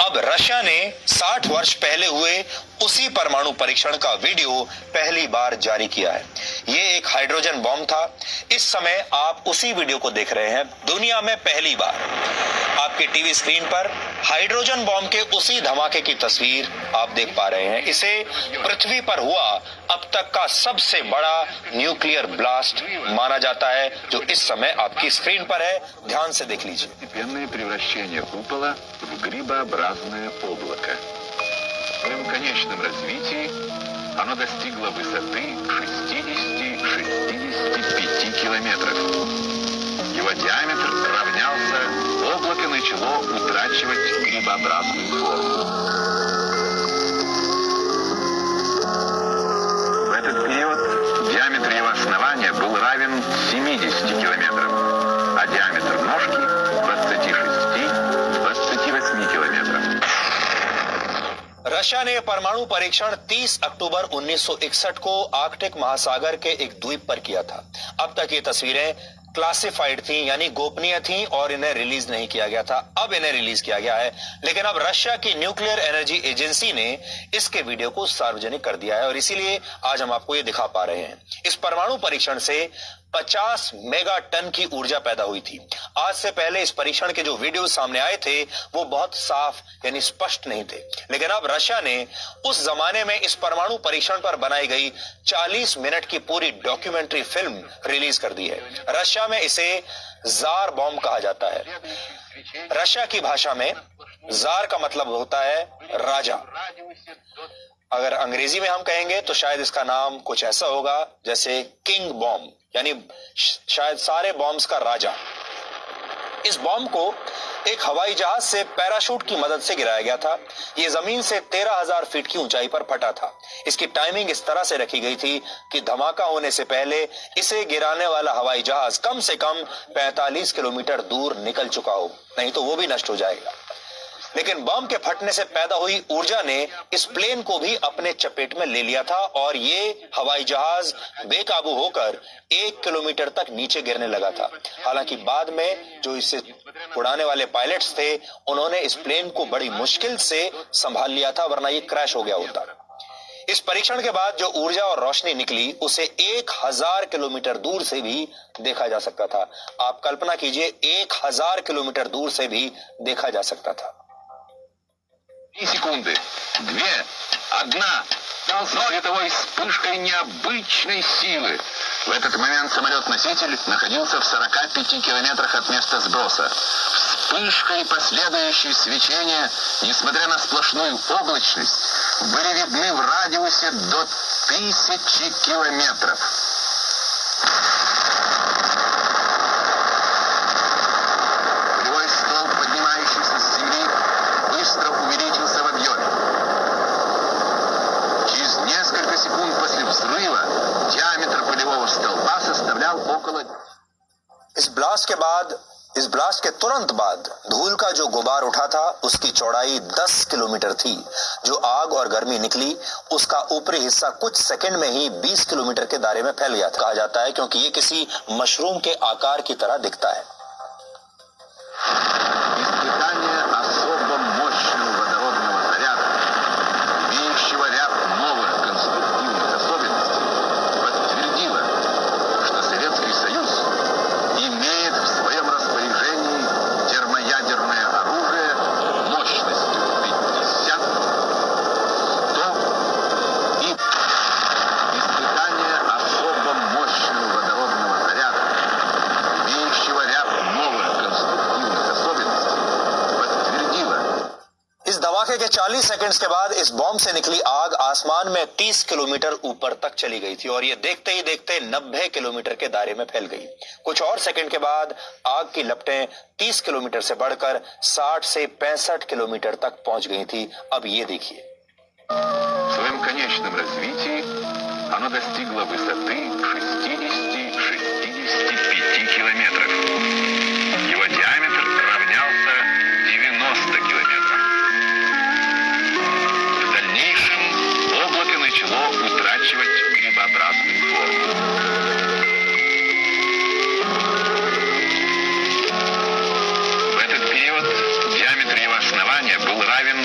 अब रशिया ने 60 वर्ष पहले हुए उसी परमाणु परीक्षण का वीडियो पहली बार जारी किया है। ये एक हाइड्रोजन बॉम्ब था। इस समय आप उसी वीडियो को देख रहे हैं। दुनिया में पहली बार आपके टीवी स्क्रीन पर हाइड्रोजन बॉम्ब के उसी धमाके की तस्वीर आप देख पा रहे हैं। इसे पृथ्वी पर हुआ अब तक का सबसे बड़ा न्यूक्लियर ब्लास्ट माना जाता है, जो इस समय आपकी स्क्रीन पर है। ध्यान से देख लीजिए। Постепенное превращение купола в грибообразное облако. В своем конечном развитии оно достигло высоты 60-65 километров. Его диаметр равнялся, облако начало утрачивать грибообразную форму. В этот период диаметр его основания был равен 70 километрам, а диаметр ножки 26-28 километров. रशिया ने परमाणु परीक्षण 30 अक्टूबर 1961 को आर्कटिक महासागर के एक द्वीप पर किया था। अब तक ये तस्वीरें क्लासिफाइड थी, यानी गोपनीय थी और इन्हें रिलीज नहीं किया गया था। अब इन्हें रिलीज किया गया है, लेकिन अब रशिया की न्यूक्लियर एनर्जी एजेंसी ने इसके वीडियो को सार्वजनिक कर दिया है और इसीलिए आज हम आपको ये दिखा पा रहे हैं। इस परमाणु परीक्षण से 50 मेगा टन की ऊर्जा पैदा हुई थी। आज से पहले इस परीक्षण के जो वीडियो सामने आए थे वो बहुत साफ यानी स्पष्ट नहीं थे, लेकिन अब रशिया ने उस जमाने में इस परमाणु परीक्षण पर बनाई गई 40 मिनट की पूरी डॉक्यूमेंट्री फिल्म रिलीज कर दी है। रशिया में इसे जार बॉम्ब कहा जाता है। रशिया की भाषा में जार का मतलब होता है राजा। अगर अंग्रेजी में हम कहेंगे तो शायद इसका नाम कुछ ऐसा होगा जैसे किंग बॉम्ब, यानी शायद सारे बॉम्ब्स का राजा। इस बॉम्ब को एक हवाई जहाज से पैराशूट की मदद से गिराया गया था। यह जमीन से 13,000 फीट की ऊंचाई पर फटा था। इसकी टाइमिंग इस तरह से रखी गई थी कि धमाका होने से पहले इसे गिराने वाला हवाई जहाज कम से कम 45 किलोमीटर दूर निकल चुका हो, नहीं तो वो भी नष्ट हो जाएगा। लेकिन बम के फटने से पैदा हुई ऊर्जा ने इस प्लेन को भी अपने चपेट में ले लिया था और ये हवाई जहाज बेकाबू होकर 1 किलोमीटर तक नीचे गिरने लगा था। हालांकि बाद में जो इसे उड़ाने वाले पायलट्स थे उन्होंने इस प्लेन को बड़ी मुश्किल से संभाल लिया था, वरना ये क्रैश हो गया होता। इस परीक्षण के बाद जो ऊर्जा और रोशनी निकली उसे 1000 किलोमीटर दूर से भी देखा जा सकता था। आप कल्पना कीजिए, 1000 किलोमीटर दूर से भी देखा जा सकता था। 3 секунды, 2, 1, световой вспышкой необычной силы. В этот момент самолет-носитель находился в 45 километрах от места сброса. Вспышка и последующее свечение, несмотря на сплошную облачность, были видны в радиусе до 1000 километров. Полевой столб, поднимающийся с земли, быстро увеличился в объеме. Через несколько секунд после взрыва диаметр полевого столба составлял около... इस ब्लास्ट के तुरंत बाद धूल का जो गुबार उठा था उसकी चौड़ाई 10 किलोमीटर थी। जो आग और गर्मी निकली उसका ऊपरी हिस्सा कुछ सेकंड में ही 20 किलोमीटर के दायरे में फैल गया था। कहा जाता है क्योंकि ये किसी मशरूम के आकार की तरह दिखता है। Испытание особо мощного водородного заряда, имеющего ряд новых конструктивных особенностей, подтвердило, что Советский Союз имеет в своем распоряжении термоядерное оружие мощностью 50, 100 и... Испытание особо мощного водородного заряда, имеющего ряд новых конструктивных особенностей, подтвердило. इस धमाके के 40 सेकंड्स के बाद इस बॉम्ब से निकली आग आसमान में 30 किलोमीटर ऊपर तक चली गई थी और ये देखते ही देखते 90 किलोमीटर के दायरे में फैल गई। कुछ और सेकंड के बाद आग की लपटें 30 किलोमीटर से बढ़कर 60 से 65 किलोमीटर तक पहुंच गई थी। अब ये देखिए। В своем конечном развитии оно достигло высоты 60-65 километров. Его диаметр равнялся 90 километрам. В дальнейшем облако начало утрачивать грибообразную форму. В этот период диаметр его основания был равен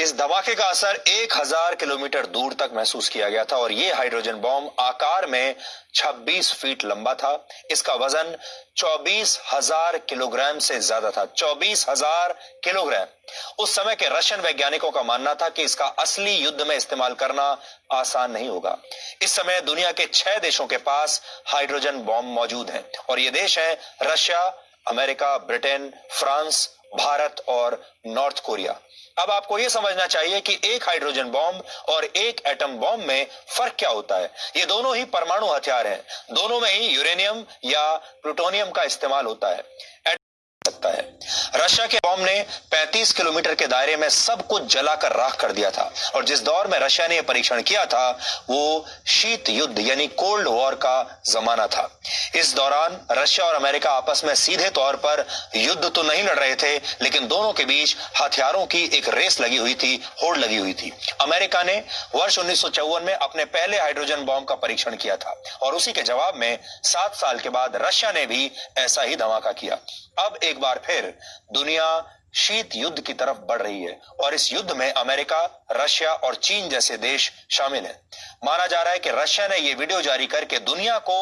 इस धमाके का असर 1000 किलोमीटर दूर तक महसूस किया गया था और यह हाइड्रोजन बॉम्ब आकार में 26 फीट लंबा था। इसका वजन 24,000 किलोग्राम से ज्यादा था। 24,000 किलोग्राम। उस समय के रशियन वैज्ञानिकों का मानना था कि इसका असली युद्ध में इस्तेमाल करना आसान नहीं होगा। इस समय दुनिया के 6 देशों के पास हाइड्रोजन बॉम्ब मौजूद हैं और ये देश हैं Russia, America, Britain, France, Bharat और नॉर्थ कोरिया। अब आपको यह समझना चाहिए कि एक हाइड्रोजन बॉम्ब और एक एटम बॉम्ब में फर्क क्या होता है। ये दोनों ही परमाणु हथियार हैं। दोनों में ही यूरेनियम या प्लूटोनियम का इस्तेमाल होता है। सकता है। रशिया के बॉम्ब ने 35 किलोमीटर के दायरे में सब कुछ जलाकर राख कर दिया था और जिस दौर में रशिया ने यह परीक्षण किया था वो शीत युद्ध यानी कोल्ड वॉर का जमाना था। इस दौरान रशिया और अमेरिका आपस में सीधे तौर पर युद्ध तो नहीं लड़ रहे थे, लेकिन दोनों के बीच हथियारों की एक रेस लगी हुई थी, होड़ लगी हुई थी। अमेरिका ने वर्ष 1954 में अपने पहले हाइड्रोजन बॉम्ब का परीक्षण किया था और उसी के जवाब में 7 साल के बाद रशिया ने भी ऐसा ही धमाका किया। अब एक बार फिर दुनिया शीत युद्ध की तरफ बढ़ रही है और इस युद्ध में अमेरिका, रशिया और चीन जैसे देश शामिल हैं। माना जा रहा है कि रशिया ने यह वीडियो जारी करके दुनिया को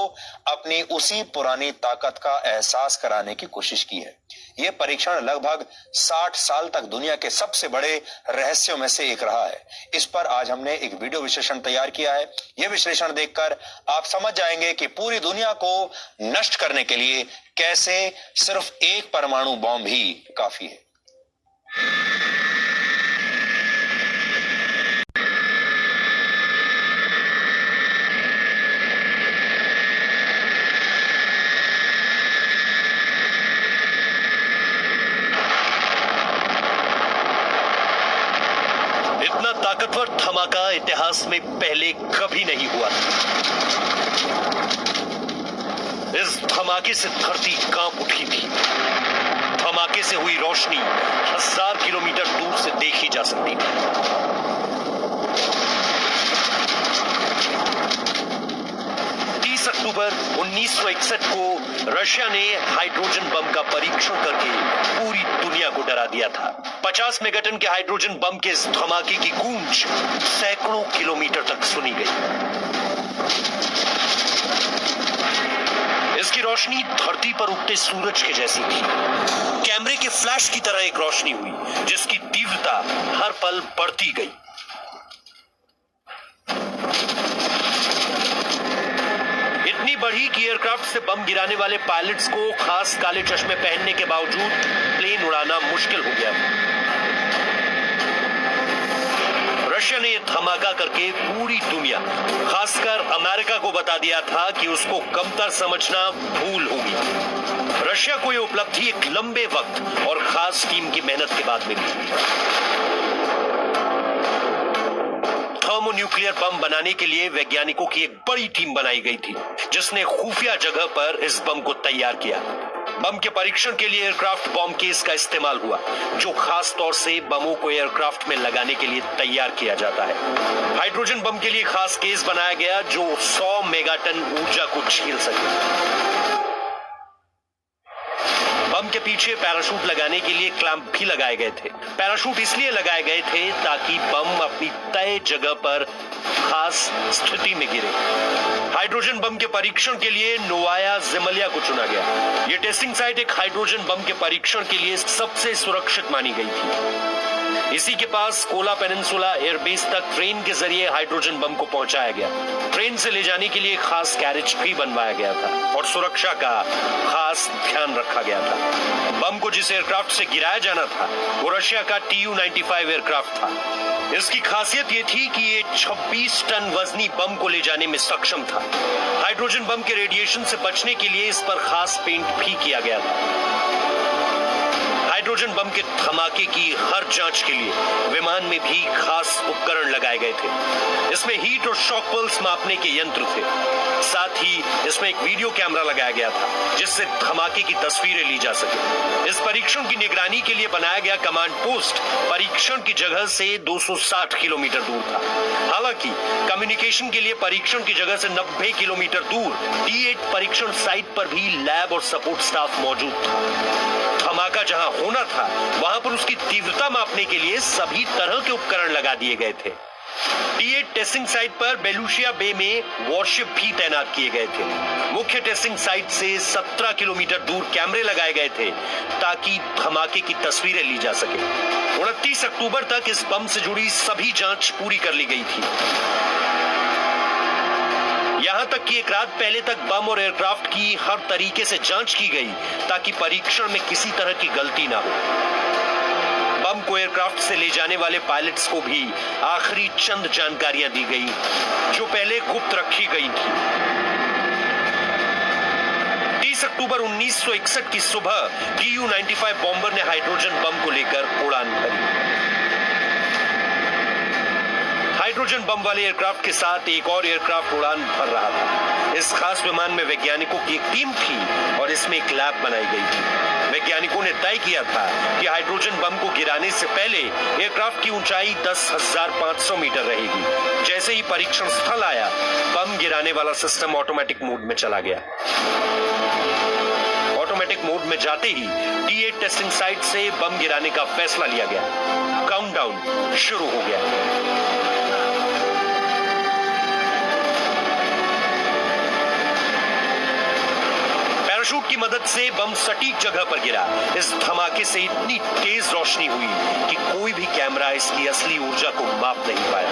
अपनी उसी पुरानी ताकत का एहसास कराने की कोशिश की है। यह परीक्षण लगभग 60 साल तक दुनिया के सबसे बड़े रहस्यों में से एक रहा है। इस पर आज हमने एक वीडियो विश्लेषण तैयार किया है। यह विश्लेषण देखकर आप समझ जाएंगे कि पूरी दुनिया को नष्ट करने के लिए कैसे सिर्फ एक परमाणु बॉम्ब ही काफी है। इतना ताकतवर धमाका इतिहास में पहले कभी नहीं हुआ था। इस धमाके से धरती कांप उठी थी। धमाके से हुई रोशनी 1000 किलोमीटर दूर से देखी जा सकती थी। अक्टूबर 1961 को रशिया ने हाइड्रोजन बम का परीक्षण करके पूरी दुनिया को डरा दिया था। 50 मेगाटन के हाइड्रोजन बम के इस धमाके की गूंज सैकड़ों किलोमीटर तक सुनी गई। इसकी रोशनी धरती पर उगते सूरज के जैसी थी। कैमरे के फ्लैश की तरह एक रोशनी हुई जिसकी तीव्रता हर पल बढ़ती गई। इतनी बढ़ी कि एयरक्राफ्ट से बम गिराने वाले पायलट्स को खास काले चश्मे पहनने के बावजूद प्लेन उड़ाना मुश्किल हो गया। रशिया ने यह धमाका करके पूरी दुनिया, खासकर अमेरिका को बता दिया था कि उसको कमतर समझना भूल होगी। रशिया को यह उपलब्धि एक लंबे वक्त और खास टीम की मेहनत के बाद मिली। थर्मोन्यूक्लियर बम बनाने के लिए वैज्ञानिकों की एक बड़ी टीम बनाई गई थी जिसने खुफिया जगह पर इस बम को तैयार किया। बम के परीक्षण के लिए एयरक्राफ्ट बम केस का इस्तेमाल हुआ, जो खास तौर से बमों को एयरक्राफ्ट में लगाने के लिए तैयार किया जाता है। हाइड्रोजन बम के लिए खास केस बनाया गया जो 100 मेगाटन ऊर्जा को झेल सके। बम के पीछे पैराशूट लगाने के लिए क्लैंप भी लगाए गए थे। पैराशूट इसलिए लगाए गए थे ताकि बम अपनी तय जगह पर खास स्थिति में गिरे। हाइड्रोजन बम के परीक्षण के लिए नोवाया ज़ेमेलिया को चुना गया। यह टेस्टिंग साइट एक हाइड्रोजन बम के परीक्षण के लिए सबसे सुरक्षित मानी गई थी। इसी के पास कोला पेनिनसुला एयरबेस तक ट्रेन के जरिए हाइड्रोजन बम को पहुंचाया गया। ट्रेन से ले जाने के लिए खास कैरेज भी बनवाया गया था और सुरक्षा का खास ध्यान रखा गया था। बम को जिस एयरक्राफ्ट से गिराया जाना था वो रशिया का Tu-95 एयरक्राफ्ट था। इसकी खासियत ये थी कि ये 26 टन वजनी बम को ले जाने में सक्षम था। हाइड्रोजन बम के रेडिएशन से बचने के लिए इस पर खास पेंट भी किया गया था। हाइड्रोजन बम के धमाके की हर जांच के लिए विमान में भी खास उपकरण लगाए गए थे। इसमें हीट और शॉक पल्स मापने के यंत्र थे। साथ ही इसमें एक वीडियो कैमरा लगाया गया था जिससे धमाके की तस्वीरें ली जा सके। इस परीक्षण की निगरानी के लिए बनाया गया कमांड पोस्ट परीक्षण की जगह से 260 किलोमीटर दूर था। हालांकि कम्युनिकेशन के लिए परीक्षण की जगह से 90 किलोमीटर दूर D8 परीक्षण साइट पर भी लैब और सपोर्ट स्टाफ मौजूद था। धमाका जहां होना था वहां पर उसकी तीव्रता मापने के लिए सभी तरह के उपकरण लगा दिए गए थे। T8 टेस्टिंग साइट पर बेलूशिया बे में वॉरशिप भी तैनात किए गए थे। मुख्य टेस्टिंग साइट से 17 किलोमीटर दूर कैमरे लगाए गए थे ताकि धमाके की तस्वीरें ली जा सके। 29 अक्टूबर तक इस बम से जुड़ी सभी जांच पूरी कर ली गई थी। यहां तक कि एक रात पहले तक बम और एयरक्राफ्ट की हर तरीके से जांच की गई ताकि परीक्षण में किसी तरह की गलती ना हो। बम को एयरक्राफ्ट से ले जाने वाले पायलट्स को भी आखिरी चंद जानकारियां दी गई जो पहले गुप्त रखी गई थी। 30 अक्टूबर 1961 की सुबह Tu-95 बॉम्बर ने हाइड्रोजन बम को लेकर उड़ान भरी। हाइड्रोजन बम वाले एयरक्राफ्ट के साथ एक और एयरक्राफ्ट उड़ान भर रहा था। इस खास विमान में वैज्ञानिकों की एक टीम थी और इसमें एक लैब बनाई गई थी। वैज्ञानिकों ने तय किया था कि हाइड्रोजन बम को गिराने से पहले एयरक्राफ्ट की ऊंचाई 10,500 मीटर रहेगी। जैसे ही परीक्षण स्थल आया, बम गिराने वाला सिस्टम ऑटोमेटिक मोड में चला गया। ऑटोमेटिक मोड में जाते ही T8 टेस्टिंग साइट से बम गिराने का फैसला लिया गया। काउंटडाउन शुरू हो गया। पैराशूट की मदद से बम सटीक जगह पर गिरा। इस धमाके से इतनी तेज रोशनी हुई कि कोई भी कैमरा इसकी असली ऊर्जा को माप नहीं पाया।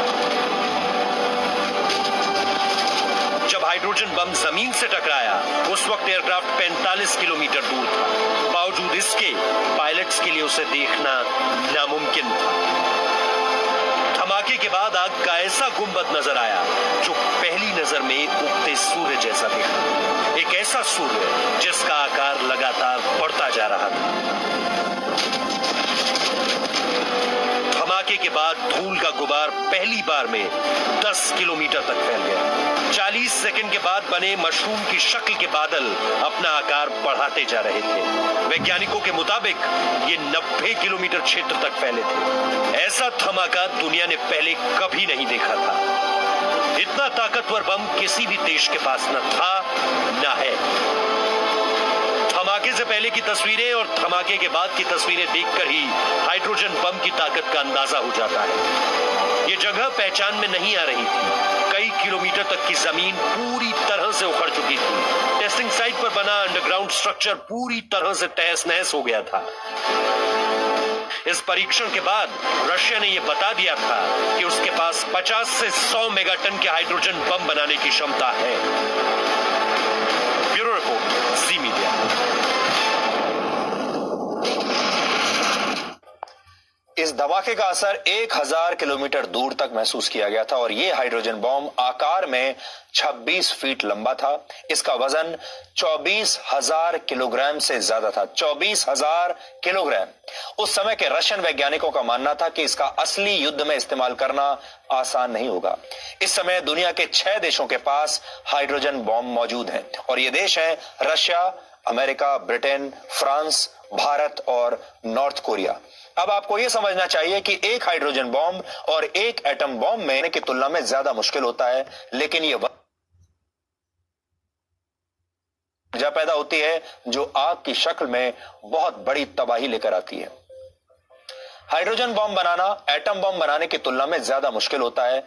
जब हाइड्रोजन बम जमीन से टकराया उस वक्त एयरक्राफ्ट 45 किलोमीटर दूर था। बावजूद इसके पायलट्स के लिए उसे देखना नामुमकिन था। धमाके के बाद आग का ऐसा गुंबद नजर आया जो पहली नजर में उगते सूर्य जैसा दिखा। एक ऐसा सूर्य जिसका आकार लगातार बढ़ता जा रहा था। धमाके के बाद धूल का गुबार पहली बार में 10 किलोमीटर तक फैल गया। 40 सेकंड के बाद बने मशरूम की शक्ल के बादल अपना आकार बढ़ाते जा रहे थे। वैज्ञानिकों के मुताबिक ये 90 किलोमीटर क्षेत्र तक फैले थे। ऐसा धमाका दुनिया ने पहले कभी नहीं देखा था। इतना ताकतवर बम किसी भी देश के पास न था न है। धमाके से पहले की तस्वीरें और धमाके के बाद की तस्वीरें देखकर ही हाइड्रोजन बम की ताकत का अंदाजा हो जाता है। ये जगह पहचान में नहीं आ रही थी। कई किलोमीटर तक की जमीन पूरी तरह से उखड़ चुकी थी। टेस्टिंग साइट पर बना अंडरग्राउंड स्ट्रक्चर पूरी तरह से तहस नहस हो गया था। इस परीक्षण के बाद रशिया ने यह बता दिया था कि उसके पास 50 से 100 मेगाटन के हाइड्रोजन बम बनाने की क्षमता है। ब्यूरो रिपोर्ट, जी मीडिया। इस धमाके का असर 1000 किलोमीटर दूर तक महसूस किया गया था और यह हाइड्रोजन बॉम्ब आकार में 26 फीट लंबा था। इसका वजन 24,000 किलोग्राम से ज्यादा था। 24,000 किलोग्राम। उस समय के रशियन वैज्ञानिकों का मानना था कि इसका असली युद्ध में इस्तेमाल करना आसान नहीं होगा। इस समय दुनिया के 6 देशों के पास हाइड्रोजन बॉम्ब मौजूद हैं और ये देश हैं Russia, America, Britain, France, Bharat और नॉर्थ कोरिया। अब आपको यह समझना चाहिए कि एक हाइड्रोजन बॉम्ब और एक एटम बॉम्ब में की तुलना में ज्यादा मुश्किल होता है, लेकिन यह ऊर्जा पैदा होती है जो आग की शक्ल में बहुत बड़ी तबाही लेकर आती है। हाइड्रोजन बॉम्ब बनाना एटम बॉम्ब बनाने की तुलना में ज्यादा मुश्किल होता है।